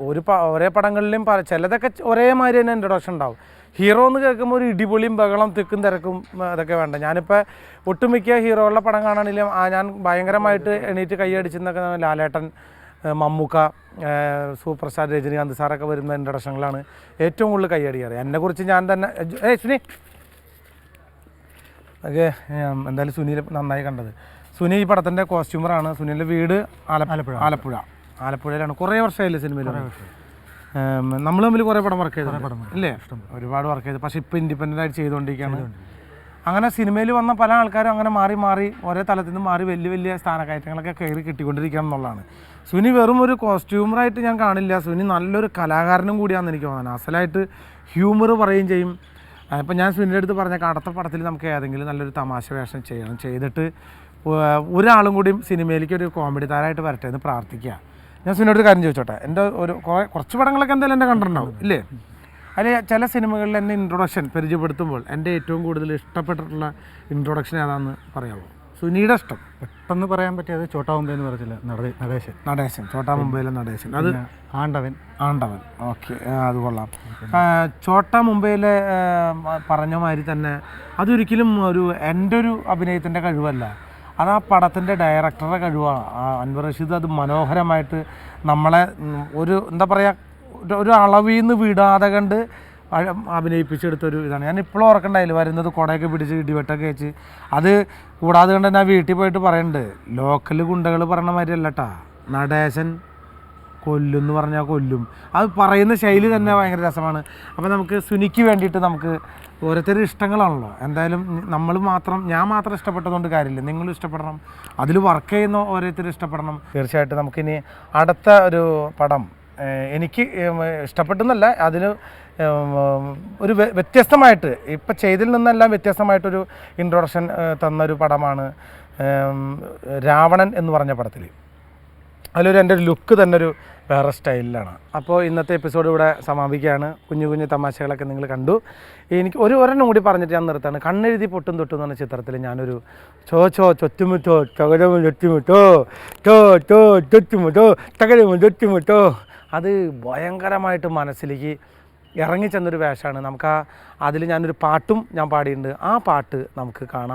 ഒരേ പടങ്ങളിലും ചിലതൊക്കെ ഒരേമാതിരി തന്നെ ഇൻട്രൊഡക്ഷൻ ഉണ്ടാവും. ഹീറോ എന്ന് കേൾക്കുമ്പോൾ ഒരു ഇടിപൊളിയും ബഹളം തിക്കും തിരക്കും അതൊക്കെ വേണ്ട. ഞാനിപ്പോൾ ഒട്ടുമിക്ക ഹീറോകളുടെ പടം കാണാണെങ്കിലും ഞാൻ ഭയങ്കരമായിട്ട് എണീറ്റ് കൈയടിച്ചെന്നൊക്കെ ലാലേട്ടൻ, മമ്മൂക്ക, സൂപ്പർ സ്റ്റാർ രജനീകാന്ത് സാറൊക്കെ വരുന്ന ഇൻട്രൊഡക്ഷനിലാണ് ഏറ്റവും കൂടുതൽ കൈയടിക്കാറ്. എന്നെക്കുറിച്ച് ഞാൻ തന്നെ സുനി ഓക്കെ എന്തായാലും സുനിൽ നന്നായി കണ്ടത്. സുനി ഈ പടത്തിൻ്റെ കോസ്റ്റ്യൂമറാണ്. സുനിലിൻ്റെ വീട് ആലപ്പുഴയിലാണ്. കുറേ വർഷമായില്ലേ സിനിമയിൽ? നമ്മൾ തമ്മിൽ കുറേ പടം വർക്ക് ചെയ്തു ഇല്ലേ? ഒരുപാട് വർക്ക് ചെയ്തു. പക്ഷേ ഇപ്പോൾ ഇൻഡിപെൻഡൻ്റ് ആയിട്ട് ചെയ്തുകൊണ്ടിരിക്കുകയാണ്. അങ്ങനെ സിനിമയിൽ വന്ന പല ആൾക്കാരും അങ്ങനെ മാറി ഓരോ തലത്തിൽ നിന്ന് മാറി വലിയ സ്ഥാനക്കയറ്റങ്ങളൊക്കെ കയറി കിട്ടിക്കൊണ്ടിരിക്കുക എന്നുള്ളതാണ്. സുനി വെറും ഒരു കോസ്റ്റ്യൂമറായിട്ട് ഞാൻ കാണില്ല. സുനി നല്ലൊരു കലാകാരനും കൂടിയാണെന്ന് എനിക്ക് തോന്നുന്നത്. അസലായിട്ട് ഹ്യൂമർ പറയുകയും ചെയ്യും. ഇപ്പം ഞാൻ സുനിയുടെ അടുത്ത് പറഞ്ഞ അടുത്ത പടത്തിൽ നമുക്ക് ഏതെങ്കിലും നല്ലൊരു തമാശ വേഷം ചെയ്തിട്ട് ഒരാളും കൂടിയും സിനിമയിലേക്ക് ഒരു കോമഡി താരമായിട്ട് വരട്ടെ എന്ന് പ്രാർത്ഥിക്കുക. ഞാൻ സുനിയോട് ഒരു കാര്യം ചോദിച്ചോട്ടെ. എൻ്റെ കുറച്ച് പടങ്ങളൊക്കെ എന്തായാലും എൻ്റെ കണ്ടിട്ടുണ്ടാവും ഇല്ലേ? അതിൽ ചില സിനിമകളിൽ എന്നെ ഇൻട്രൊഡക്ഷൻ പരിചയപ്പെടുത്തുമ്പോൾ എൻ്റെ ഏറ്റവും കൂടുതൽ ഇഷ്ടപ്പെട്ടിട്ടുള്ള ഇൻട്രൊഡക്ഷൻ ഏതാണെന്ന് പറയാമോ? സുനിയുടെ ഇഷ്ടം പെട്ടെന്ന് പറയാൻ പറ്റിയത് ചോട്ടാ മുംബൈ എന്ന് പറഞ്ഞില്ല, നടേശൻ ചോട്ടാ മുംബൈയിലെ നടേശൻ. അത് ആണ്ടവൻ ഓക്കെ, അത് കൊള്ളാം. ചോട്ടാ മുംബൈയിലെ പറഞ്ഞ മാതിരി തന്നെ അതൊരിക്കലും എൻ്റെ ഒരു അഭിനയത്തിൻ്റെ കഴിവല്ല, അത് ആ പടത്തിൻ്റെ ഡയറക്ടറുടെ കഴിവാണ്. അൻവർ റഷീദ് അത് മനോഹരമായിട്ട് നമ്മളെ എന്താ പറയുക ഒരു അളവിൽ നിന്ന് വിടാതെ കണ്ട് അഭിനയിപ്പിച്ചെടുത്തൊരു ഇതാണ്. ഞാൻ ഇപ്പോഴും ഓർക്കണ്ടായില്ല വരുന്നത് കുടയൊക്കെ പിടിച്ച് ഇടിവെട്ടൊക്കെ വെച്ച്. അത് കൂടാതെ കൊണ്ട് തന്നെ വീട്ടിൽ പോയിട്ട് പറയുന്നുണ്ട്, ലോക്കൽ ഗുണ്ടകൾ പറഞ്ഞ മാതിരി അല്ലട്ടാ, നടേശൻ കൊല്ലുമെന്ന് പറഞ്ഞാൽ കൊല്ലും. അത് പറയുന്ന ശൈലി തന്നെ ഭയങ്കര രസമാണ്. അപ്പോൾ നമുക്ക് സുനിക്ക് വേണ്ടിയിട്ട് നമുക്ക് ഓരോരുത്തർ ഇഷ്ടങ്ങളാണല്ലോ. എന്തായാലും ഞാൻ മാത്രം ഇഷ്ടപ്പെട്ടതുകൊണ്ട് കാര്യമില്ല, നിങ്ങളും ഇഷ്ടപ്പെടണം. അതിൽ വർക്ക് ചെയ്യുന്ന ഓരോരുത്തരും ഇഷ്ടപ്പെടണം. തീർച്ചയായിട്ടും നമുക്കിനി അടുത്ത ഒരു പടം എനിക്ക് ഇഷ്ടപ്പെട്ടെന്നല്ല, അതിന് ഒരു വ്യത്യസ്തമായിട്ട് ഇപ്പം ചെയ്തിൽ നിന്നെല്ലാം വ്യത്യസ്തമായിട്ടൊരു ഇൻട്രൊഡക്ഷൻ തന്നൊരു പടമാണ് രാവണൻ എന്ന് പറഞ്ഞ പടത്തിൽ. അതിലൊരു എൻ്റെ ഒരു ലുക്ക് തന്നെ ഒരു വേറെ സ്റ്റൈലിലാണ്. അപ്പോൾ ഇന്നത്തെ എപ്പിസോഡ് ഇവിടെ സമാപിക്കുകയാണ്. കുഞ്ഞു തമാശകളൊക്കെ നിങ്ങൾ കണ്ടു. എനിക്ക് ഒരെണ്ണം കൂടി പറഞ്ഞിട്ട് ഞാൻ നിർത്താണ്. കണ്ണെഴുതി പൊട്ടും തൊട്ടും എന്ന് പറഞ്ഞ ചിത്രത്തിൽ ഞാനൊരു ചൊറ്റുമുറ്റോ ചകരമോ ചൊറ്റുമുറ്റോ ചൊറ്റുമുറ്റോ ചകരമോ ചൊറ്റുമുറ്റോ, അത് ഭയങ്കരമായിട്ട് മനസ്സിലേക്ക് ഇറങ്ങിച്ചെന്നൊരു വേഷമാണ്. അതിൽ ഞാനൊരു പാട്ടും ഞാൻ പാടിയിട്ടുണ്ട്. ആ പാട്ട് നമുക്ക് കാണാം.